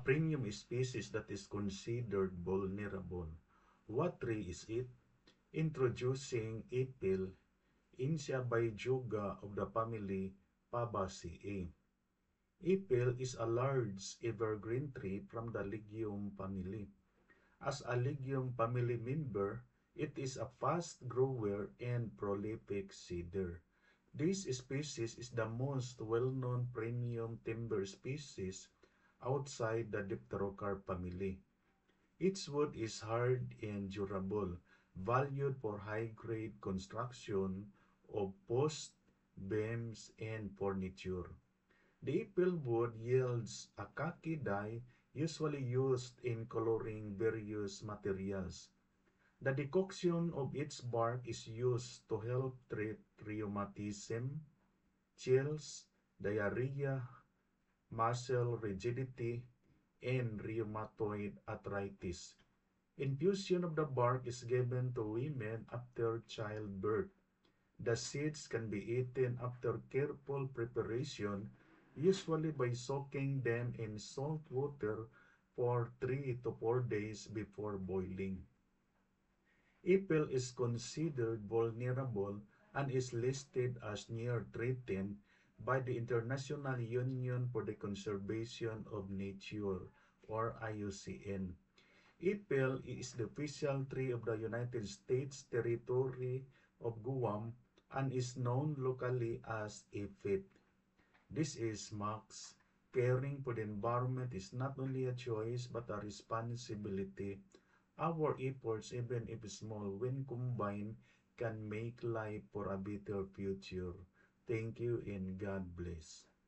premium species that is considered vulnerable. What tree is it? Introducing Ipil, Insia bijuga of the family Fabaceae. Ipil is a large evergreen tree from the Legume family. As a Legume family member, it is a fast grower and prolific seeder. This species is the most well-known premium timber species outside the Dipterocarp family. Its wood is hard and durable, valued for high-grade construction of posts, beams, and furniture. The ipil wood yields a khaki dye usually used in coloring various materials. The decoction of its bark is used to help treat rheumatism, chills, diarrhea, muscle rigidity, and rheumatoid arthritis. Infusion of the bark is given to women after childbirth. The seeds can be eaten after careful preparation, usually by soaking them in salt water for 3 to 4 days before boiling. Ipil is considered vulnerable and is listed as near threatened by the International Union for the Conservation of Nature, or IUCN. Ipil is the official tree of the United States territory of Guam and is known locally as Ipit. This is Max. Caring for the environment is not only a choice but a responsibility. Our efforts, even if small, when combined, can make life for a better future. Thank you and God bless.